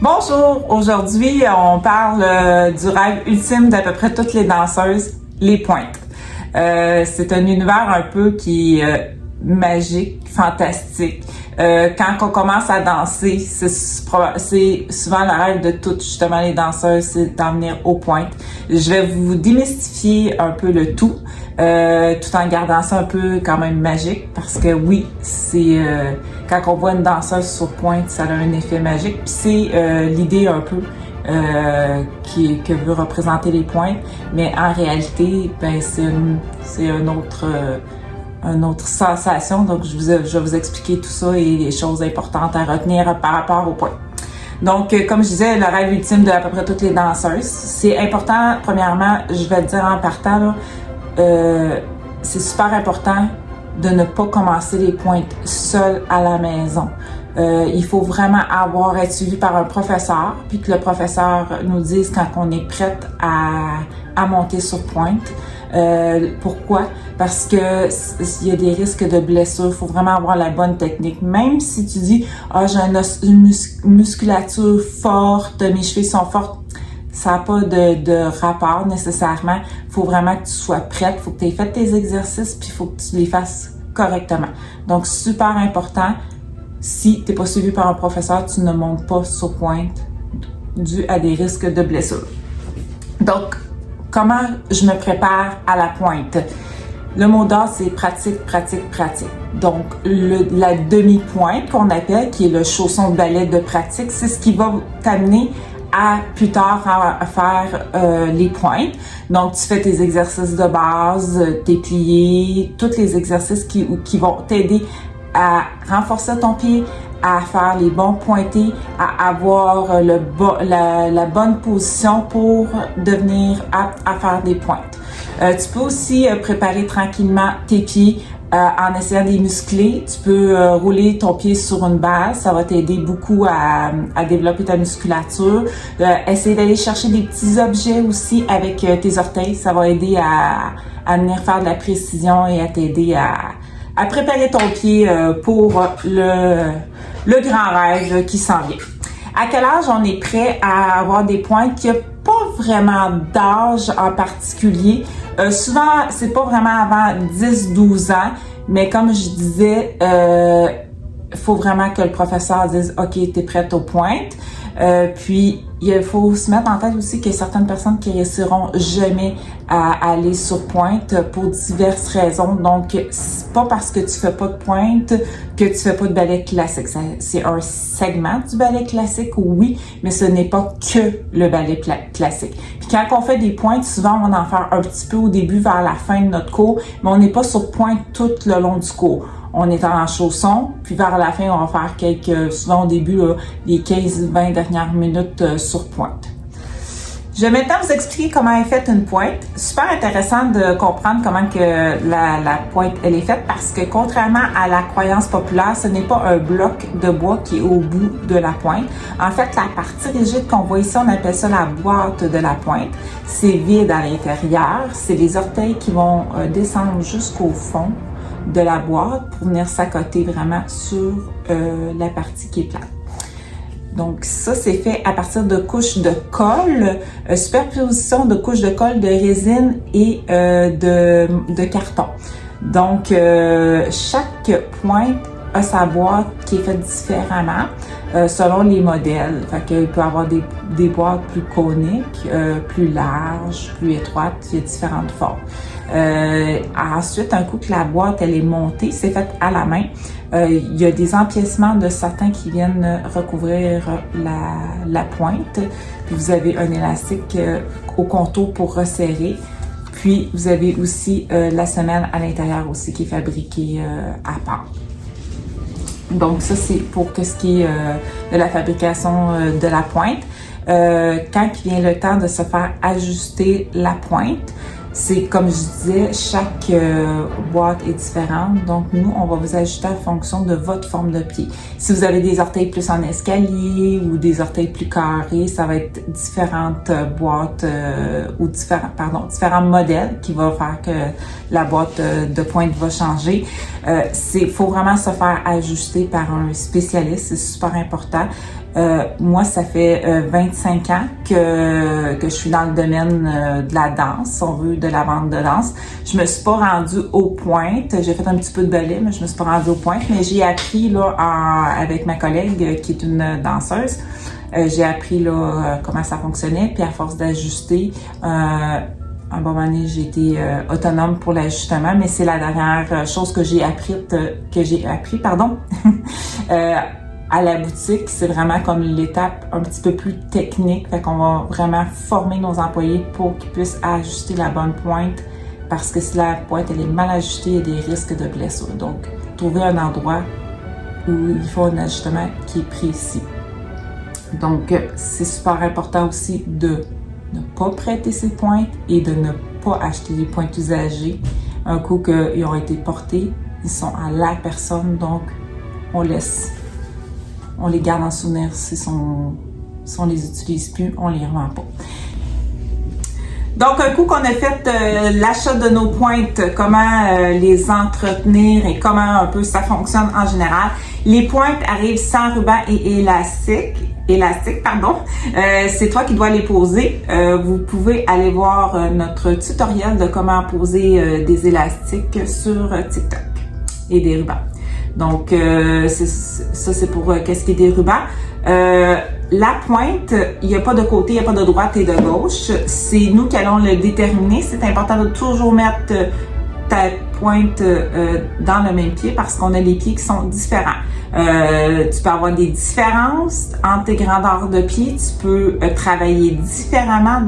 Bonjour, aujourd'hui on parle du rêve ultime d'à peu près toutes les danseuses, les pointes. C'est un univers un peu qui est magique, fantastique. Quand on commence à danser, c'est souvent le rêve de toutes justement les danseuses, c'est d'en venir aux pointes. Je vais vous démystifier un peu le tout en gardant ça un peu quand même magique, parce que oui, c'est quand on voit une danseuse sur pointe, ça a un effet magique. Puis c'est l'idée un peu que veut représenter les pointes, mais en réalité, ben c'est une autre sensation. Donc je vais vous expliquer tout ça et les choses importantes à retenir par rapport aux points. Donc, comme je disais, le rêve ultime de à peu près toutes les danseuses. C'est important, premièrement, je vais le dire en partant, là, c'est super important de ne pas commencer les pointes seul à la maison. Il faut vraiment être suivi par un professeur, puis que le professeur nous dise quand on est prête à monter sur pointe. Pourquoi? Parce que il y a des risques de blessures. Il faut vraiment avoir la bonne technique. Même si tu dis j'ai une musculature forte, mes chevilles sont fortes, ça n'a pas de rapport nécessairement. Il faut vraiment que tu sois prête. Il faut que tu aies fait tes exercices, puis il faut que tu les fasses correctement. Donc, super important. Si tu n'es pas suivi par un professeur, tu ne montes pas sur pointe dû à des risques de blessures. Donc, comment je me prépare à la pointe? Le mot d'ordre, c'est pratique, pratique, pratique. Donc, la demi-pointe qu'on appelle, qui est le chausson de ballet de pratique, c'est ce qui va t'amener à plus tard à faire les pointes. Donc, tu fais tes exercices de base, tes pliés, tous les exercices qui vont t'aider à renforcer ton pied, à faire les bons pointés, à avoir la bonne position pour devenir apte à faire des pointes. Tu peux aussi préparer tranquillement tes pieds en essayant de les muscler. Tu peux rouler ton pied sur une base, ça va t'aider beaucoup à développer ta musculature. Essayer d'aller chercher des petits objets aussi avec tes orteils, ça va aider à venir faire de la précision et à t'aider à préparer ton pied pour le grand rêve qui s'en vient. À quel âge on est prêt à avoir des pointes? Il n'y a pas vraiment d'âge en particulier. Souvent, c'est pas vraiment avant 10-12 ans, mais comme je disais, faut vraiment que le professeur dise « OK, t'es prête aux pointes ». Puis, il faut se mettre en tête aussi qu'il y a certaines personnes qui réussiront jamais à aller sur pointe pour diverses raisons. Donc, c'est pas parce que tu fais pas de pointe que tu fais pas de ballet classique. C'est un segment du ballet classique, oui, mais ce n'est pas que le ballet classique. Puis quand on fait des pointes, souvent on va en faire un petit peu au début vers la fin de notre cours, mais on n'est pas sur pointe tout le long du cours. On est en chausson, puis vers la fin, on va faire souvent au début, là, les 15-20 dernières minutes sur pointe. Je vais maintenant vous expliquer comment est faite une pointe. Super intéressant de comprendre comment que la pointe elle est faite, parce que contrairement à la croyance populaire, ce n'est pas un bloc de bois qui est au bout de la pointe. En fait, la partie rigide qu'on voit ici, on appelle ça la boîte de la pointe. C'est vide à l'intérieur. C'est les orteils qui vont descendre jusqu'au fond de la boîte pour venir s'accoter vraiment sur la partie qui est plate. Donc ça, c'est fait à partir de couches de colle, superposition de couches de colle de résine et de carton. Donc chaque pointe a sa boîte qui est faite différemment selon les modèles. Fait qu'il peut y avoir des boîtes plus coniques, plus larges, plus étroites, il y a différentes formes. Ensuite, un coup que la boîte elle est montée, c'est fait à la main. Il y a des empiècements de satin qui viennent recouvrir la pointe. Puis vous avez un élastique au contour pour resserrer. Puis vous avez aussi la semelle à l'intérieur aussi qui est fabriquée à part. Donc ça, c'est pour ce qui est de la fabrication de la pointe. Quand il vient le temps de se faire ajuster la pointe, c'est comme je disais, chaque boîte est différente. Donc nous, on va vous ajuster en fonction de votre forme de pied. Si vous avez des orteils plus en escalier ou des orteils plus carrés, ça va être différentes boîtes ou différents modèles qui vont faire que la boîte de pointe va changer. Faut vraiment se faire ajuster par un spécialiste, c'est super important. Moi, ça fait 25 ans que je suis dans le domaine de la danse, si on veut, de la vente de danse. Je me suis pas rendue aux pointes. J'ai fait un petit peu de ballet, mais je me suis pas rendue aux pointes. Mais j'ai appris là avec ma collègue qui est une danseuse. J'ai appris là comment ça fonctionnait, puis à force d'ajuster, un bon moment donné, j'ai été autonome pour l'ajustement, mais c'est la dernière chose que j'ai appris, à la boutique. C'est vraiment comme l'étape un petit peu plus technique. Fait qu'on va vraiment former nos employés pour qu'ils puissent ajuster la bonne pointe, parce que si la pointe elle est mal ajustée, il y a des risques de blessure. Donc, trouver un endroit où il faut un ajustement qui est précis. Donc, c'est super important aussi de ne pas prêter ses pointes et de ne pas acheter des pointes usagées. Un coup qu'ils ont été portés, ils sont à la personne, donc on les garde en souvenir. Si on les utilise plus, on les revend pas. Donc, un coup qu'on a fait l'achat de nos pointes, comment les entretenir et comment un peu ça fonctionne en général. Les pointes arrivent sans ruban et élastique, c'est toi qui dois les poser. Vous pouvez aller voir notre tutoriel de comment poser des élastiques sur TikTok et des rubans. Donc, ça c'est pour qu'est-ce qui est des rubans. La pointe, il n'y a pas de côté, il n'y a pas de droite et de gauche. C'est nous qui allons le déterminer. C'est important de toujours mettre ta pointe dans le même pied parce qu'on a les pieds qui sont différents. Tu peux avoir des différences entre tes grandeurs de pieds. Tu peux travailler différemment.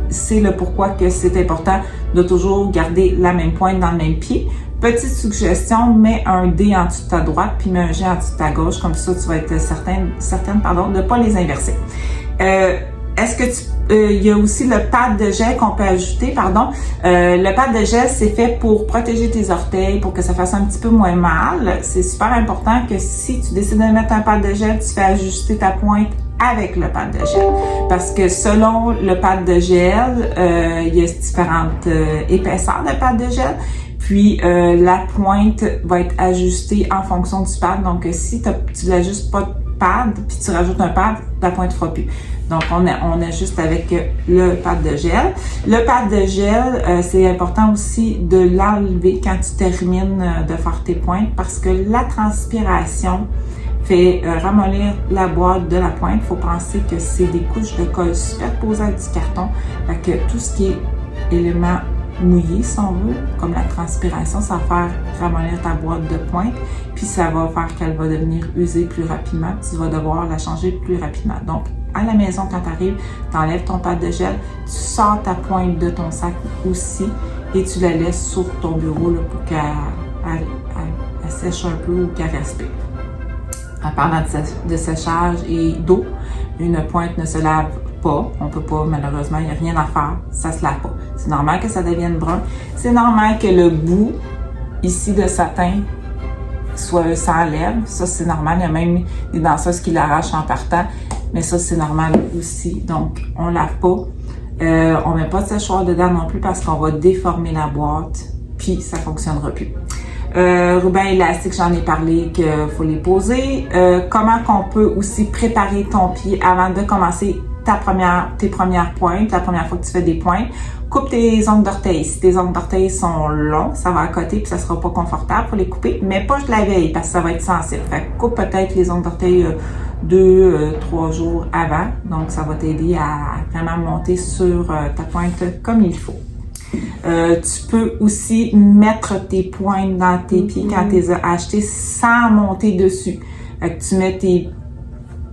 C'est le pourquoi que c'est important de toujours garder la même pointe dans le même pied. Petite suggestion, mets un D en dessous de ta droite puis mets un G en dessous de ta gauche. Comme ça, tu vas être certaine de ne pas les inverser. Est-ce que il y a aussi le pad de gel qu'on peut ajouter, le pad de gel, c'est fait pour protéger tes orteils, pour que ça fasse un petit peu moins mal. C'est super important que si tu décides de mettre un pad de gel, tu fais ajuster ta pointe avec le pad de gel. Parce que selon le pad de gel, il y a différentes épaisseurs de pad de gel. Puis la pointe va être ajustée en fonction du pad. Donc si tu l'ajustes pas de pad, puis tu rajoutes un pad, la pointe ne fera plus. Donc on ajuste avec le pad de gel. Le pad de gel, c'est important aussi de l'enlever quand tu termines de faire tes pointes parce que la transpiration fait ramollir la boîte de la pointe. Il faut penser que c'est des couches de colle superposées avec du carton. Fait que tout ce qui est élément mouillé, si on veut, comme la transpiration, ça va faire ramollir ta boîte de pointe, puis ça va faire qu'elle va devenir usée plus rapidement, puis tu vas devoir la changer plus rapidement. Donc, à la maison, quand tu arrives, tu enlèves ton pad de gel, tu sors ta pointe de ton sac aussi, et tu la laisses sur ton bureau là, pour qu'elle sèche un peu ou qu'elle respire. En parlant de séchage et d'eau, une pointe ne se lave pas. On peut pas, malheureusement, il n'y a rien à faire. Ça se lave pas. C'est normal que ça devienne brun. C'est normal que le bout ici de satin s'enlève. Ça, c'est normal. Il y a même des danseuses qui l'arrachent en partant. Mais ça, c'est normal aussi. Donc, on lave pas. On met pas de séchoir dedans non plus parce qu'on va déformer la boîte. Puis, ça fonctionnera plus. Ruban élastique, j'en ai parlé qu'il faut les poser. Comment qu'on peut aussi préparer ton pied avant de commencer tes premières pointes, la première fois que tu fais des pointes. Coupe tes ongles d'orteil. Si tes ongles d'orteil sont longs, ça va à côté puis ça sera pas confortable pour les couper, mais pas de la veille parce que ça va être sensible. Fait que coupe peut-être les ongles d'orteil 2-3 jours avant. Donc, ça va t'aider à vraiment monter sur ta pointe comme il faut. Tu peux aussi mettre tes pointes dans tes pieds quand tu les as achetés sans monter dessus. Fait que tu mets tes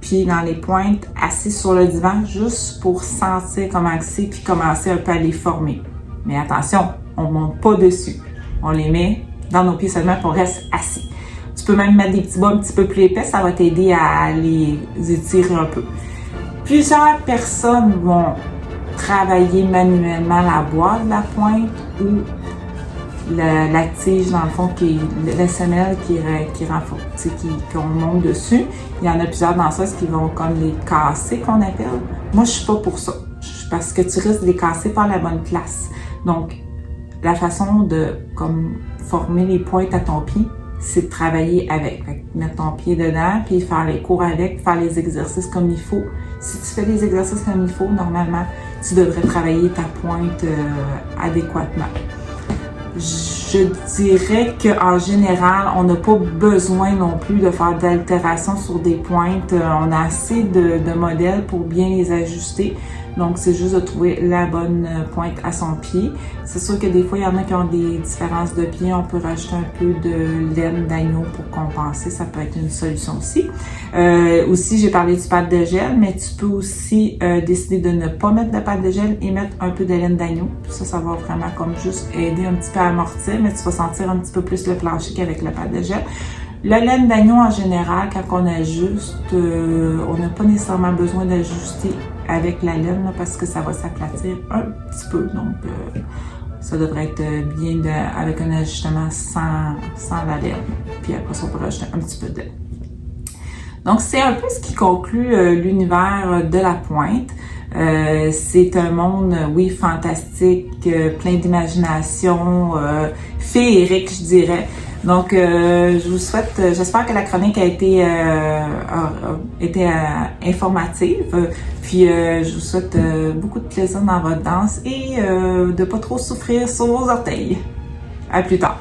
pieds dans les pointes, assis sur le divan, juste pour sentir comment c'est puis commencer un peu à les former. Mais attention, on ne monte pas dessus. On les met dans nos pieds seulement pour rester assis. Tu peux même mettre des petits bas un petit peu plus épais, ça va t'aider à les étirer un peu. Plusieurs personnes vont travailler manuellement la boîte de la pointe ou la tige, dans le fond, qui est la semelle qui renforce, qu'on monte dessus. Il y en a plusieurs danseuses qui vont comme les casser, qu'on appelle. Moi, je suis pas pour ça. Parce que tu risques de les casser par la bonne place. Donc, la façon de comme former les pointes à ton pied, c'est de travailler avec. Fait que mettre ton pied dedans, puis faire les cours avec, faire les exercices comme il faut. Si tu fais les exercices comme il faut, normalement, tu devrais travailler ta pointe adéquatement. Je dirais qu'en général, on n'a pas besoin non plus de faire d'altération sur des pointes. On a assez de modèles pour bien les ajuster. Donc, c'est juste de trouver la bonne pointe à son pied. C'est sûr que des fois, il y en a qui ont des différences de pied. On peut rajouter un peu de laine d'agneau pour compenser. Ça peut être une solution aussi. Aussi, j'ai parlé du pâte de gel, mais tu peux aussi décider de ne pas mettre de pâte de gel et mettre un peu de laine d'agneau. Ça va vraiment comme juste aider un petit peu à amortir, mais tu vas sentir un petit peu plus le plancher qu'avec le pâte de gel. La laine d'agneau, en général, quand on ajuste, on n'a pas nécessairement besoin d'ajuster avec la laine là, parce que ça va s'aplatir un petit peu. Donc, ça devrait être bien avec un ajustement sans la laine. Puis après ça, on peut rajouter un petit peu de laine. Donc, c'est un peu ce qui conclut l'univers de la pointe. C'est un monde, oui, fantastique, plein d'imagination, féerique, je dirais. Donc, je vous souhaite, j'espère que la chronique a été informative. Puis, je vous souhaite beaucoup de plaisir dans votre danse et de pas trop souffrir sur vos orteils. À plus tard.